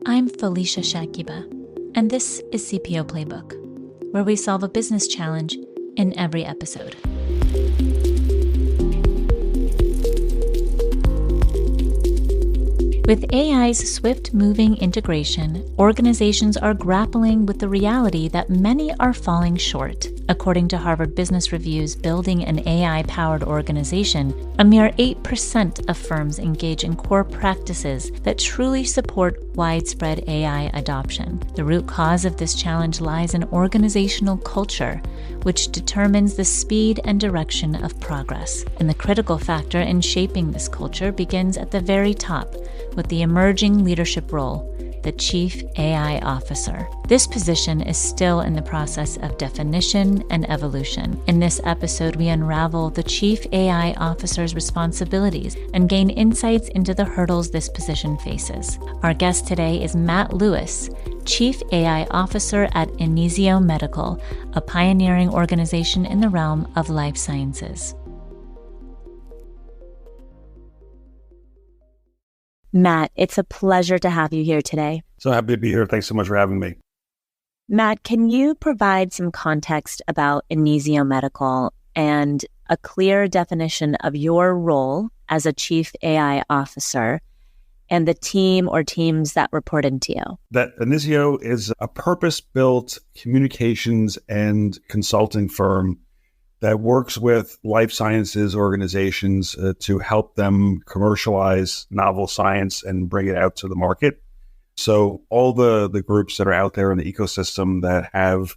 I'm Felicia Shakiba, and this is CPO Playbook, where we solve a business challenge in every episode. With AI's swift-moving integration, organizations are grappling with the reality that many are falling short. According to Harvard Business Review's Building an AI-Powered Organization, a mere 8% of firms engage in core practices that truly support widespread AI adoption. The root cause of this challenge lies in organizational culture, which determines the speed and direction of progress. And the critical factor in shaping this culture begins at the very top, with the emerging leadership role, the Chief AI Officer. This position is still in the process of definition and evolution. In this episode, we unravel the Chief AI Officer's responsibilities and gain insights into the hurdles this position faces. Our guest today is Matt Lewis, Chief AI Officer at Inizio Medical, a pioneering organization in the realm of life sciences. Matt, it's a pleasure to have you here today. So happy to be here. Thanks so much for having me. Matt, can you provide some context about Inizio Medical and a clear definition of your role as a Chief AI Officer and the team or teams that report into you? That Inizio is a purpose-built communications and consulting firm that works with life sciences organizations to help them commercialize novel science and bring it out to the market. So all the groups that are out there in the ecosystem that have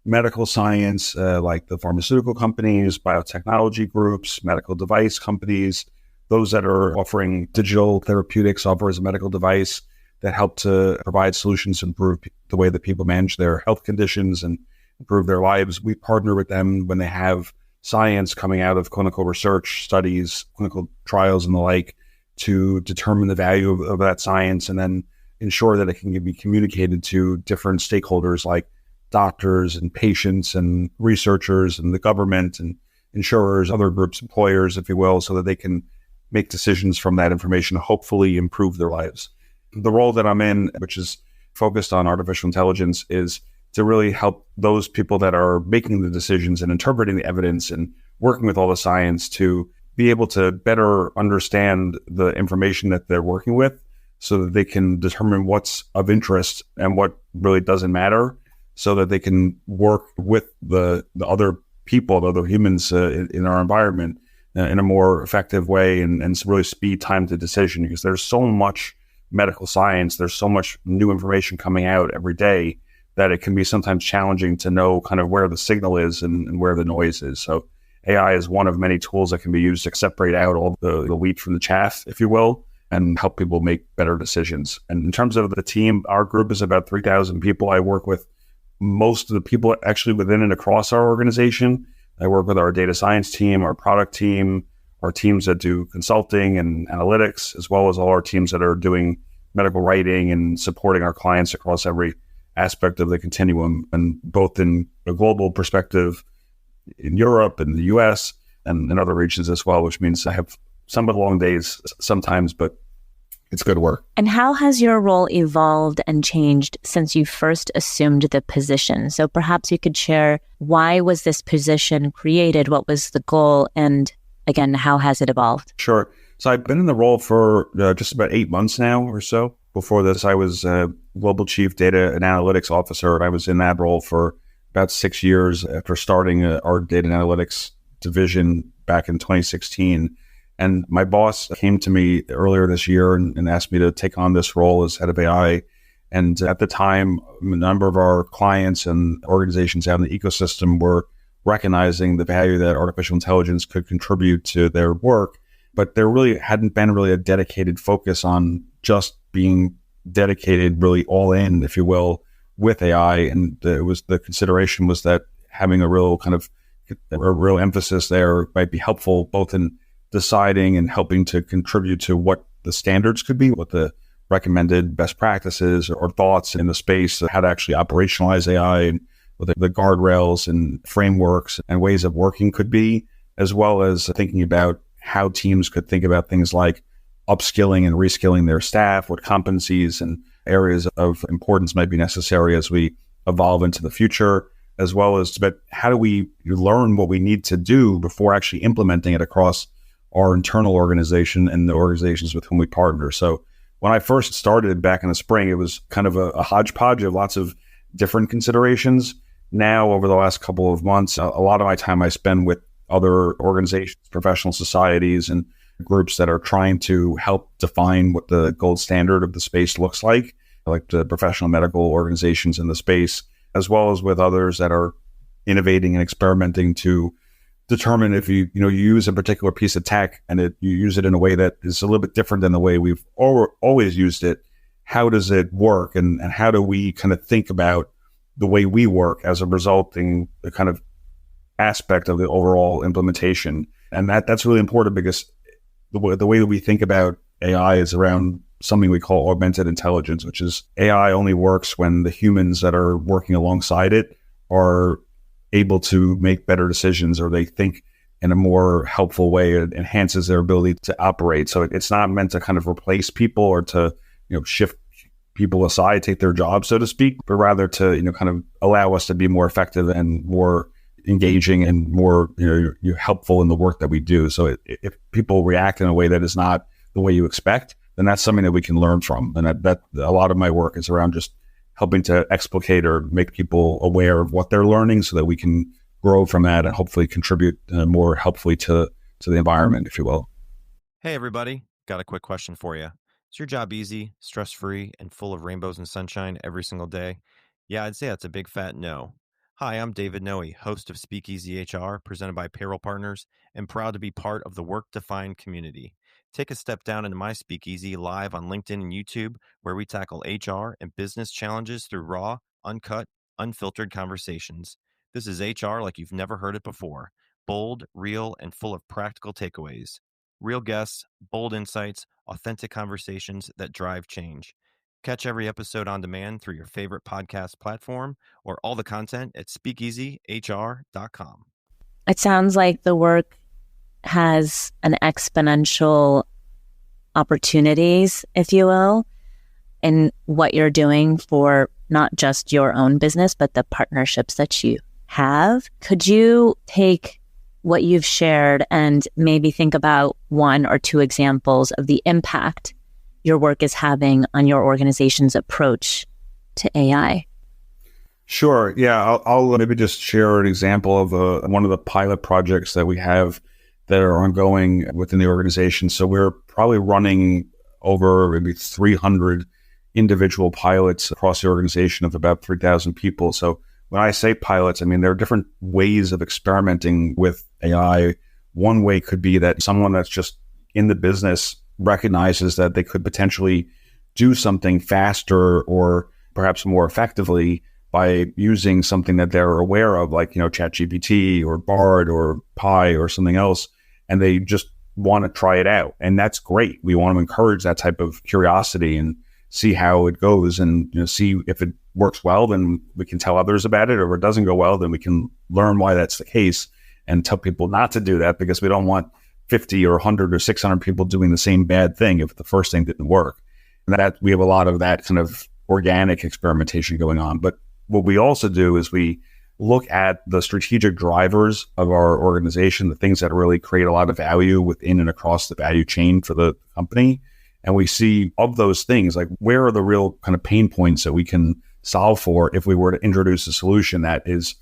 medical science, like the pharmaceutical companies, biotechnology groups, medical device companies, those that are offering digital therapeutics software as a medical device that help to provide solutions to improve the way that people manage their health conditions and improve their lives. We partner with them when they have science coming out of clinical research studies, clinical trials and the like, to determine the value of that science and then ensure that it can be communicated to different stakeholders like doctors and patients and researchers and the government and insurers, other groups, employers, if you will, so that they can make decisions from that information to hopefully improve their lives. The role that I'm in, which is focused on artificial intelligence, is to really help those people that are making the decisions and interpreting the evidence and working with all the science to be able to better understand the information that they're working with so that they can determine what's of interest and what really doesn't matter so that they can work with the other people, the other humans in our environment in a more effective way and really speed time to decision, because there's so much medical science, there's so much new information coming out every day that it can be sometimes challenging to know kind of where the signal is and where the noise is. So AI is one of many tools that can be used to separate out all the wheat from the chaff, if you will, and help people make better decisions. And in terms of the team, our group is about 3,000 people. I work with most of the people actually within and across our organization. I work with our data science team, our product team, our teams that do consulting and analytics, as well as all our teams that are doing medical writing and supporting our clients across every aspect of the continuum, and both in a global perspective in Europe and the US and in other regions as well, which means I have somewhat long days sometimes, but it's good work. And how has your role evolved and changed since you first assumed the position? So perhaps you could share, why was this position created? What was the goal? And again, how has it evolved? Sure. So I've been in the role for just about 8 months now or so. Before this, I was Global Chief Data and Analytics Officer, and I was in that role for about 6 years after starting our data and analytics division back in 2016. And my boss came to me earlier this year and asked me to take on this role as head of AI. And at the time, a number of our clients and organizations out in the ecosystem were recognizing the value that artificial intelligence could contribute to their work, but there really hadn't been a dedicated focus on just being dedicated really all in, if you will, with AI. And the consideration was that having a real emphasis there might be helpful both in deciding and helping to contribute to what the standards could be, what the recommended best practices or thoughts in the space, how to actually operationalize AI and what the guardrails and frameworks and ways of working could be, as well as thinking about how teams could think about things like upskilling and reskilling their staff, what competencies and areas of importance might be necessary as we evolve into the future, as well as but how do we learn what we need to do before actually implementing it across our internal organization and the organizations with whom we partner. So when I first started back in the spring, it was kind of a hodgepodge of lots of different considerations. Now, over the last couple of months, a lot of my time I spend with other organizations, professional societies, and groups that are trying to help define what the gold standard of the space looks like the professional medical organizations in the space, as well as with others that are innovating and experimenting to determine if you use a particular piece of tech and you use it in a way that is a little bit different than the way we've always used it. How does it work, and how do we kind of think about the way we work as a resulting kind of aspect of the overall implementation? And that's really important because the way that we think about AI is around something we call augmented intelligence, which is AI only works when the humans that are working alongside it are able to make better decisions, or they think in a more helpful way. It enhances their ability to operate. So it's not meant to kind of replace people or to shift people aside, take their jobs, so to speak, but rather to kind of allow us to be more effective and more engaging and more helpful in the work that we do. So if people react in a way that is not the way you expect, then that's something that we can learn from. And that a lot of my work is around just helping to explicate or make people aware of what they're learning so that we can grow from that and hopefully contribute more helpfully to the environment, if you will. Hey, everybody. Got a quick question for you. Is your job easy, stress-free, and full of rainbows and sunshine every single day? Yeah, I'd say that's a big fat no. Hi, I'm David Noe, host of Speakeasy HR, presented by Payroll Partners, and proud to be part of the Work-Defined community. Take a step down into my Speakeasy live on LinkedIn and YouTube, where we tackle HR and business challenges through raw, uncut, unfiltered conversations. This is HR like you've never heard it before. Bold, real, and full of practical takeaways. Real guests, bold insights, authentic conversations that drive change. Catch every episode on demand through your favorite podcast platform or all the content at speakeasyhr.com. It sounds like the work has an exponential opportunities, if you will, in what you're doing for not just your own business, but the partnerships that you have. Could you take what you've shared and maybe think about one or two examples of the impact your work is having on your organization's approach to AI? Sure. Yeah, I'll maybe just share an example of one of the pilot projects that we have that are ongoing within the organization. So we're probably running over maybe 300 individual pilots across the organization of about 3,000 people. So when I say pilots, I mean, there are different ways of experimenting with AI. One way could be that someone that's just in the business recognizes that they could potentially do something faster or perhaps more effectively by using something that they're aware of, like, ChatGPT or Bard or Pi or something else, and they just want to try it out. And that's great. We want to encourage that type of curiosity and see how it goes, and see if it works well, then we can tell others about it. Or if it doesn't go well, then we can learn why that's the case and tell people not to do that, because we don't want 50 or 100 or 600 people doing the same bad thing if the first thing didn't work. And that we have a lot of that kind of organic experimentation going on. But what we also do is we look at the strategic drivers of our organization, the things that really create a lot of value within and across the value chain for the company. And we see of those things, like, where are the real kind of pain points that we can solve for if we were to introduce a solution that is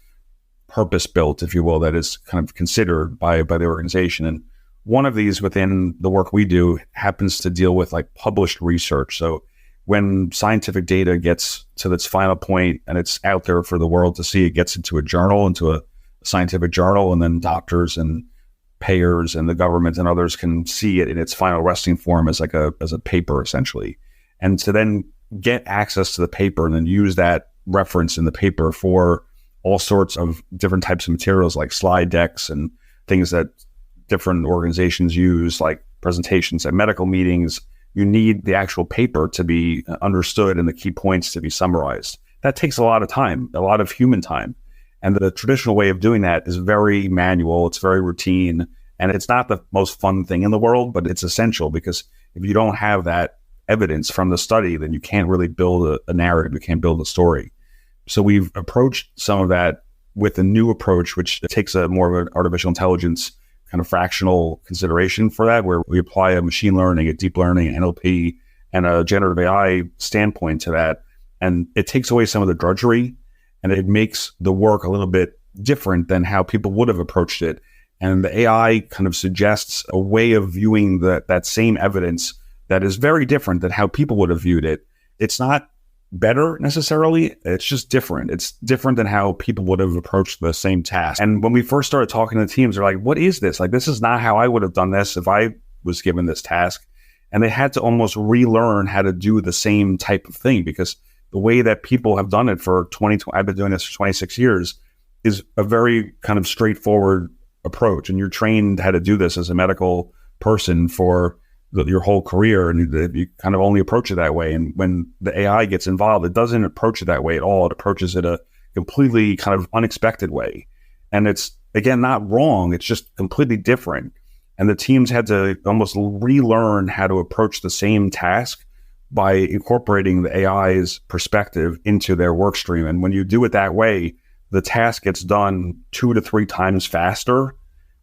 purpose-built, if you will, that is kind of considered by the organization. And one of these within the work we do happens to deal with like published research. So when scientific data gets to its final point and it's out there for the world to see, it gets into a journal, into a scientific journal, and then doctors and payers and the government and others can see it in its final resting form as a paper, essentially. And to then get access to the paper and then use that reference in the paper for all sorts of different types of materials, like slide decks and things that different organizations use, like presentations at medical meetings. You need the actual paper to be understood and the key points to be summarized. That takes a lot of time, a lot of human time. And the traditional way of doing that is very manual. It's very routine. And it's not the most fun thing in the world, but it's essential, because if you don't have that evidence from the study, then you can't really build a narrative. You can't build a story. So we've approached some of that with a new approach, which takes a more of an artificial intelligence kind of fractional consideration for that, where we apply a machine learning, a deep learning, NLP, and a generative AI standpoint to that. And it takes away some of the drudgery, and it makes the work a little bit different than how people would have approached it. And the AI kind of suggests a way of viewing that same evidence that is very different than how people would have viewed it. It's not better necessarily. It's just different. It's different than how people would have approached the same task. And when we first started talking to teams, they're like, what is this? Like, this is not how I would have done this if I was given this task. And they had to almost relearn how to do the same type of thing, because the way that people have done it for I've been doing this for 26 years, is a very kind of straightforward approach. And you're trained how to do this as a medical person for your whole career, and you kind of only approach it that way. And when the AI gets involved, it doesn't approach it that way at all. It approaches it a completely kind of unexpected way. And it's, again, not wrong. It's just completely different. And the teams had to almost relearn how to approach the same task by incorporating the AI's perspective into their work stream. And when you do it that way, the task gets done 2 to 3 times faster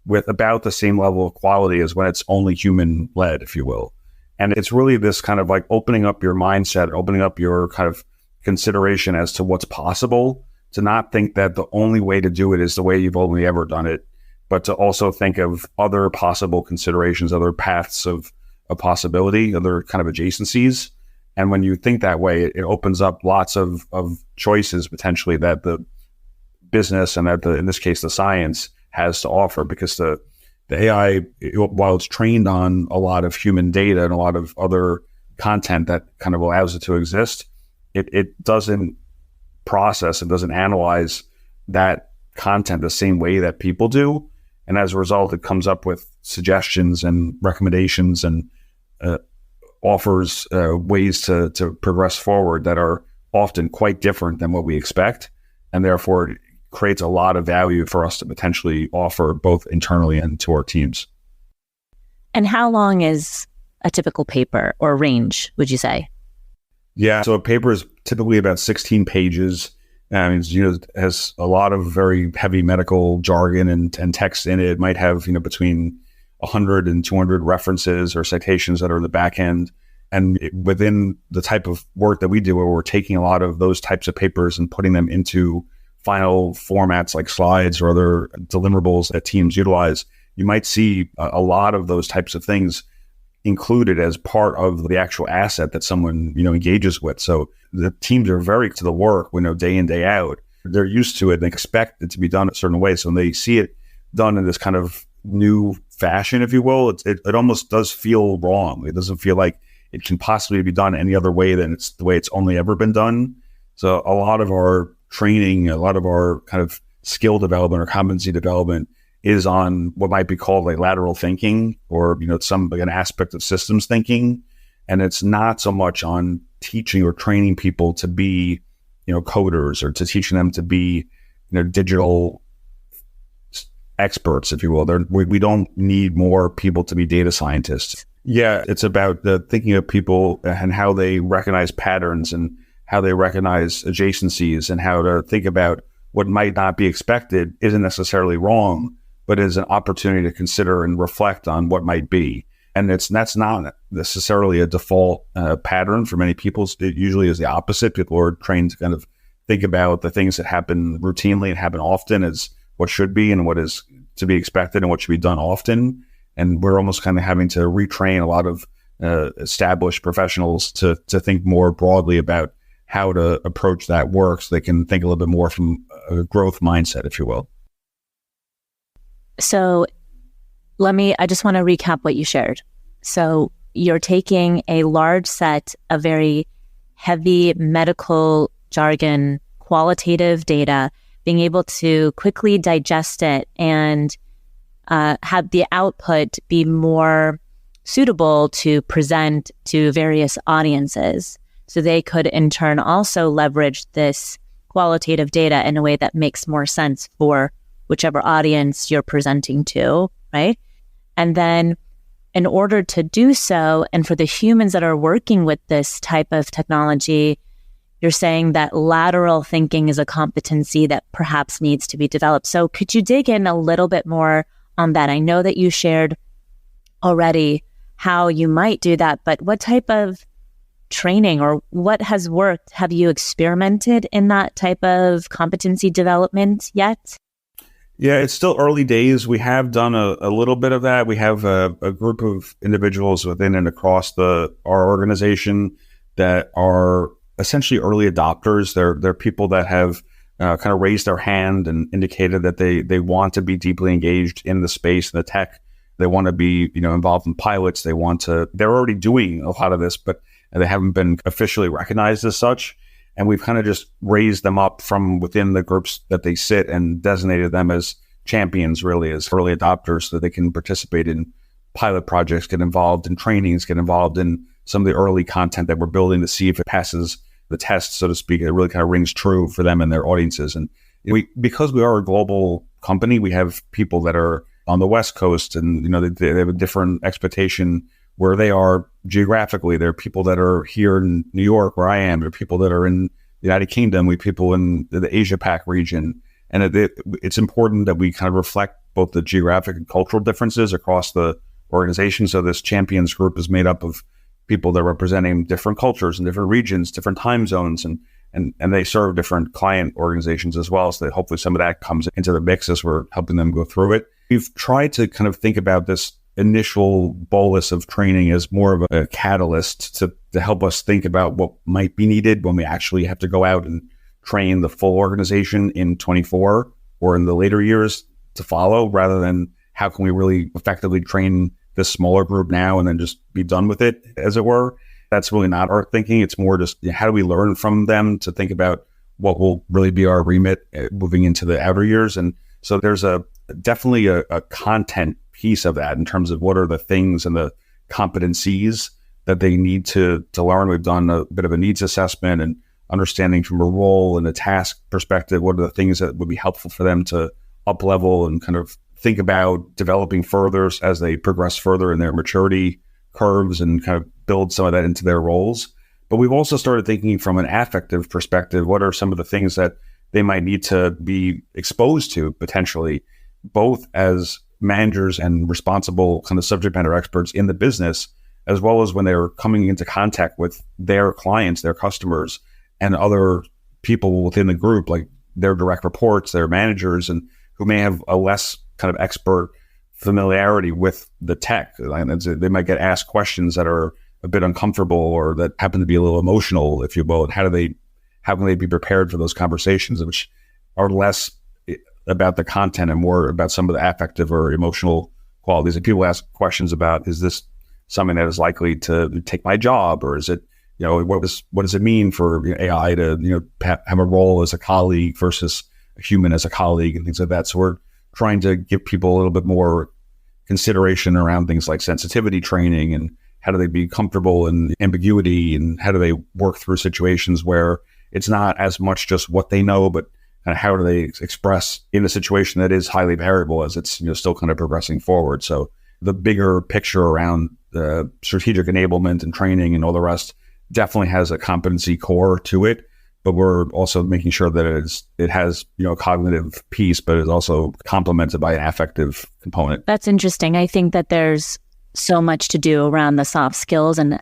with about the same level of quality as when it's only human led, if you will. And it's really this kind of like opening up your mindset, opening up your kind of consideration as to what's possible, to not think that the only way to do it is the way you've only ever done it, but to also think of other possible considerations, other paths of possibility, other kind of adjacencies. And when you think that way, it opens up lots of choices potentially that the business and that in this case, the science has to offer, because the AI, while it's trained on a lot of human data and a lot of other content that kind of allows it to exist, it doesn't process, it doesn't analyze that content the same way that people do. And as a result, it comes up with suggestions and recommendations and offers ways to progress forward that are often quite different than what we expect. And therefore, it creates a lot of value for us to potentially offer both internally and to our teams. And how long is a typical paper, or range, would you say? Yeah, so a paper is typically about 16 pages. And has a lot of very heavy medical jargon and text in it. It might have between 100 and 200 references or citations that are in the back end. And within the type of work that we do, where we're taking a lot of those types of papers and putting them into final formats like slides or other deliverables that teams utilize, you might see a lot of those types of things included as part of the actual asset that someone engages with. So the teams are very to the work, day in, day out. They're used to it and expect it to be done a certain way. So when they see it done in this kind of new fashion, if you will, it almost does feel wrong. It doesn't feel like it can possibly be done any other way than it's the way it's only ever been done. So a lot of our training, a lot of our kind of skill development or competency development is on what might be called like lateral thinking, or an aspect of systems thinking. And it's not so much on teaching or training people to be coders, or to teaching them to be digital experts, if you will. We don't need more people to be data scientists. Yeah, it's about the thinking of people and how they recognize patterns and how they recognize adjacencies, and how to think about what might not be expected isn't necessarily wrong, but is an opportunity to consider and reflect on what might be. And that's not necessarily a default pattern for many people. It usually is the opposite. People are trained to kind of think about the things that happen routinely and happen often as what should be, and what is to be expected, and what should be done often. And we're almost kind of having to retrain a lot of established professionals to think more broadly about how to approach that work, so they can think a little bit more from a growth mindset, if you will. So I just want to recap what you shared. So you're taking a large set of very heavy medical jargon, qualitative data, being able to quickly digest it and have the output be more suitable to present to various audiences. So they could in turn also leverage this qualitative data in a way that makes more sense for whichever audience you're presenting to, right? And then in order to do so, and for the humans that are working with this type of technology, you're saying that lateral thinking is a competency that perhaps needs to be developed. So could you dig in a little bit more on that? I know that you shared already how you might do that, but what type of training or what has worked? Have you experimented in that type of competency development yet? Yeah, it's still early days. We have done a little bit of that. We have a group of individuals within and across our organization that are essentially early adopters. They're people that have kind of raised their hand and indicated that they want to be deeply engaged in the space and the tech. They want to be, involved in pilots. They're already doing a lot of this, but they haven't been officially recognized as such. And we've kind of just raised them up from within the groups that they sit and designated them as champions, really, as early adopters, so that they can participate in pilot projects, get involved in trainings, get involved in some of the early content that we're building to see if it passes the test, so to speak. It really kind of rings true for them and their audiences. And because we are a global company, we have people that are on the West Coast, and they have a different expectation where they are geographically. There are people that are here in New York, where I am. There are people that are in the United Kingdom. We have people in the Asia Pac region. And it's important that we kind of reflect both the geographic and cultural differences across the organization. So this champions group is made up of people that are representing different cultures and different regions, different time zones, and they serve different client organizations as well. So that hopefully some of that comes into the mix as we're helping them go through it. We've tried to kind of think about this initial bolus of training as more of a catalyst to help us think about what might be needed when we actually have to go out and train the full organization in 24 or in the later years to follow, rather than how can we really effectively train this smaller group now and then just be done with it, as it were. That's really not our thinking. It's more just how do we learn from them to think about what will really be our remit moving into the outer years. And so there's definitely a content piece of that in terms of what are the things and the competencies that they need to learn. We've done a bit of a needs assessment and understanding from a role and a task perspective, what are the things that would be helpful for them to up level and kind of think about developing further as they progress further in their maturity curves and kind of build some of that into their roles. But we've also started thinking from an affective perspective, what are some of the things that they might need to be exposed to potentially, both as managers and responsible kind of subject matter experts in the business, as well as when they're coming into contact with their clients, their customers, and other people within the group, like their direct reports, their managers, and who may have a less kind of expert familiarity with the tech. They might get asked questions that are a bit uncomfortable or that happen to be a little emotional, if you will. And how can they be prepared for those conversations, which are less about the content and more about some of the affective or emotional qualities? And people ask questions about, is this something that is likely to take my job, or is it, what does it mean for AI to have a role as a colleague versus a human as a colleague, and things like that. So we're trying to give people a little bit more consideration around things like sensitivity training and how do they be comfortable in ambiguity, and how do they work through situations where it's not as much just what they know, but kind of how do they express in a situation that is highly variable as it's still kind of progressing forward. So the bigger picture around the strategic enablement and training and all the rest definitely has a competency core to it, but we're also making sure that it has a cognitive piece, but is also complemented by an affective component. That's interesting. I think that there's so much to do around the soft skills and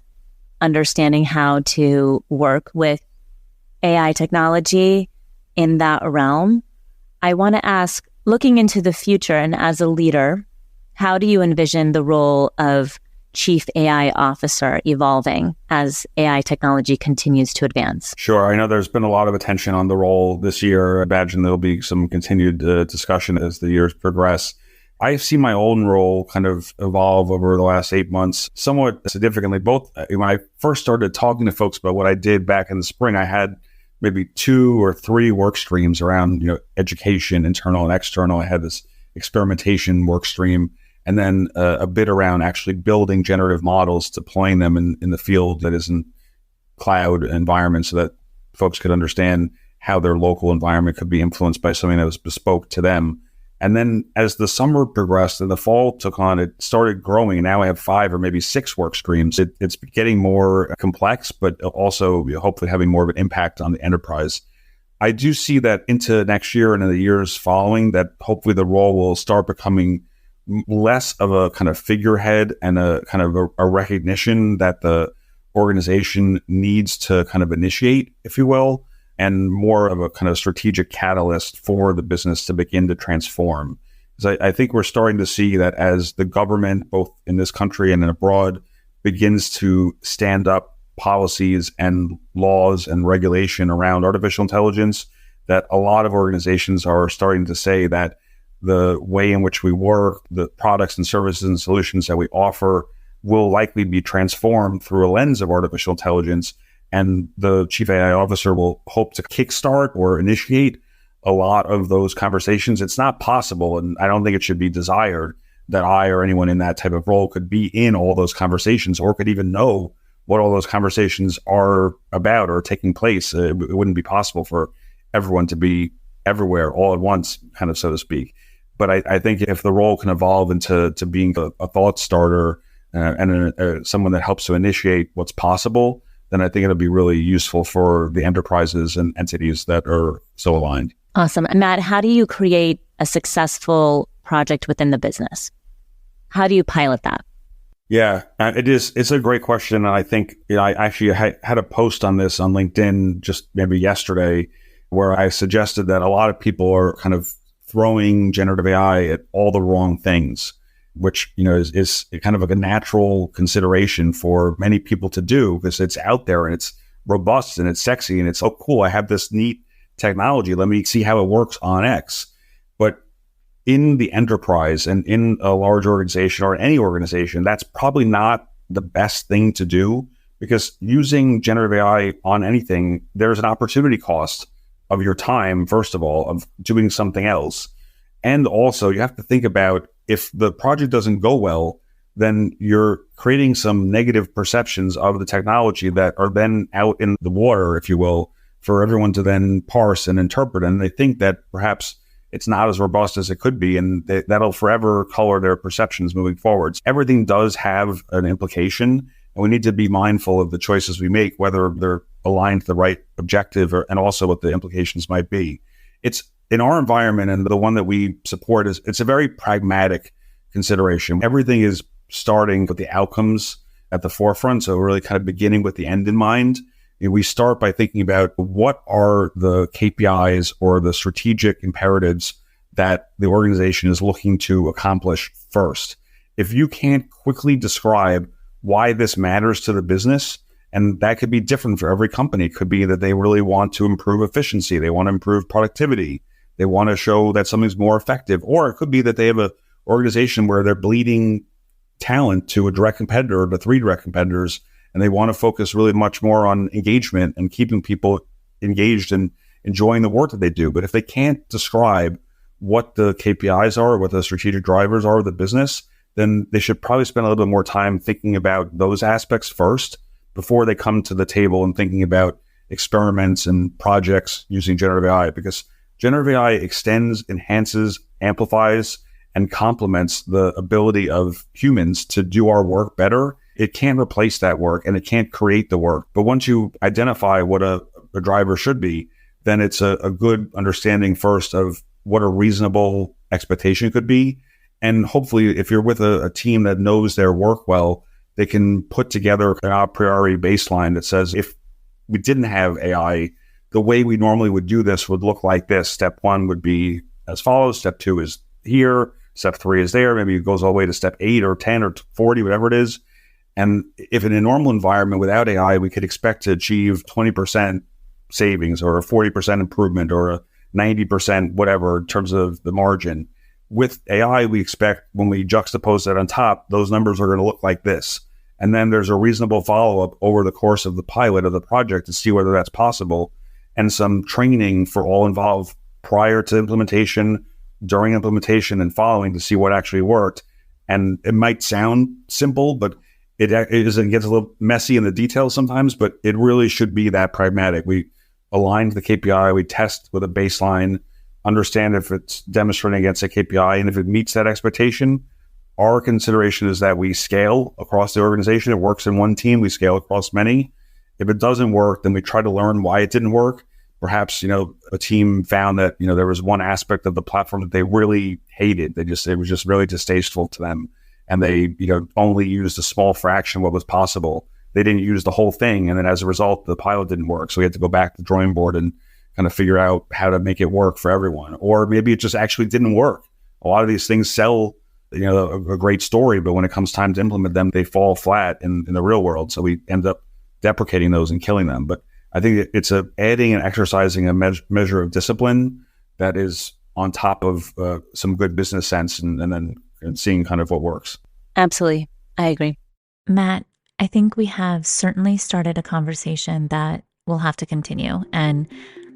understanding how to work with AI technology in that realm. I want to ask, looking into the future and as a leader, how do you envision the role of Chief AI Officer evolving as AI technology continues to advance? Sure. I know there's been a lot of attention on the role this year. I imagine there'll be some continued discussion as the years progress. I've seen my own role kind of evolve over the last 8 months somewhat significantly. Both when I first started talking to folks about what I did back in the spring, I had maybe 2 or 3 work streams around education, internal and external. I had this experimentation work stream, and then a bit around actually building generative models, deploying them in the field that is in cloud environments, so that folks could understand how their local environment could be influenced by something that was bespoke to them. And then as the summer progressed and the fall took on, it started growing. And now I have 5 or maybe 6 work streams. It's getting more complex, but also hopefully having more of an impact on the enterprise. I do see that into next year and in the years following, that hopefully the role will start becoming less of a kind of figurehead and a kind of a recognition that the organization needs to kind of initiate, if you will, and more of a kind of strategic catalyst for the business to begin to transform. Because I think we're starting to see that as the government, both in this country and abroad, begins to stand up policies and laws and regulation around artificial intelligence, that a lot of organizations are starting to say that the way in which we work, the products and services and solutions that we offer will likely be transformed through a lens of artificial intelligence. And the chief AI officer will hope to kickstart or initiate a lot of those conversations. It's not possible, and I don't think it should be desired, that I or anyone in that type of role could be in all those conversations or could even know what all those conversations are about or taking place. It wouldn't be possible for everyone to be everywhere all at once, kind of, so to speak. But I think if the role can evolve into being a thought starter and someone that helps to initiate what's possible, then I think it'll be really useful for the enterprises and entities that are so aligned. Awesome. And Matt, how do you create a successful project within the business? How do you pilot that? Yeah, it's a great question. And I think I actually had a post on this on LinkedIn just maybe yesterday, where I suggested that a lot of people are kind of throwing generative AI at all the wrong things, which, is kind of like a natural consideration for many people to do because it's out there and it's robust and it's sexy and it's, oh, cool, I have this neat technology. Let me see how it works on X. But in the enterprise and in a large organization or any organization, that's probably not the best thing to do, because using generative AI on anything, there's an opportunity cost of your time, first of all, of doing something else. And also you have to think about, if the project doesn't go well, then you're creating some negative perceptions of the technology that are then out in the water, if you will, for everyone to then parse and interpret. And they think that perhaps it's not as robust as it could be, and that'll forever color their perceptions moving forwards. Everything does have an implication, and we need to be mindful of the choices we make, whether they're aligned to the right objective and also what the implications might be. It's in our environment, and the one that we support, it's a very pragmatic consideration. Everything is starting with the outcomes at the forefront, so really kind of beginning with the end in mind. We start by thinking about what are the KPIs or the strategic imperatives that the organization is looking to accomplish first. If you can't quickly describe why this matters to the business, and that could be different for every company. It could be that they really want to improve efficiency. They want to improve productivity. They want to show that something's more effective. Or it could be that they have an organization where they're bleeding talent to a direct competitor or to 3 direct competitors, and they want to focus really much more on engagement and keeping people engaged and enjoying the work that they do. But if they can't describe what the KPIs are, what the strategic drivers are of the business, then they should probably spend a little bit more time thinking about those aspects first before they come to the table and thinking about experiments and projects using generative AI, because generative AI extends, enhances, amplifies, and complements the ability of humans to do our work better. It can't replace that work and it can't create the work. But once you identify what a driver should be, then it's a good understanding first of what a reasonable expectation could be. And hopefully, if you're with a team that knows their work well, they can put together an a priori baseline that says, if we didn't have AI, the way we normally would do this would look like this. Step 1 would be as follows. Step 2 is here. Step 3 is there. Maybe it goes all the way to step 8 or 10 or 40, whatever it is. And if in a normal environment without AI, we could expect to achieve 20% savings or a 40% improvement or a 90% whatever in terms of the margin. With AI, we expect when we juxtapose that on top, those numbers are going to look like this. And then there's a reasonable follow-up over the course of the pilot of the project to see whether that's possible, and some training for all involved prior to implementation, during implementation, and following to see what actually worked. And it might sound simple, but it gets a little messy in the details sometimes, but it really should be that pragmatic. We align to the KPI, we test with a baseline, understand if it's demonstrating against a KPI, and if it meets that expectation, our consideration is that we scale across the organization. It works in one team, we scale across many. If it doesn't work, then we try to learn why it didn't work. Perhaps, a team found that, there was one aspect of the platform that they really hated. It was just really distasteful to them. And they, only used a small fraction of what was possible. They didn't use the whole thing. And then as a result, the pilot didn't work. So we had to go back to the drawing board and kind of figure out how to make it work for everyone. Or maybe it just actually didn't work. A lot of these things sell, a great story, but when it comes time to implement them, they fall flat in the real world. So we end up deprecating those and killing them. But I think it's adding and exercising a measure of discipline that is on top of some good business sense and then seeing kind of what works. Absolutely. I agree. Matt, I think we have certainly started a conversation that will have to continue. And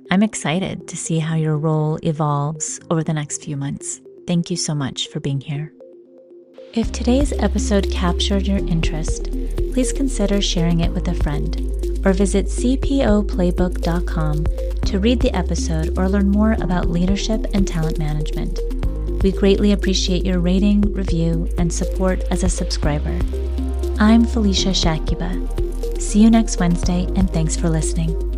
I'm excited to see how your role evolves over the next few months. Thank you so much for being here. If today's episode captured your interest, please consider sharing it with a friend or visit cpoplaybook.com to read the episode or learn more about leadership and talent management. We greatly appreciate your rating, review, and support as a subscriber. I'm Felicia Shakiba. See you next Wednesday, and thanks for listening.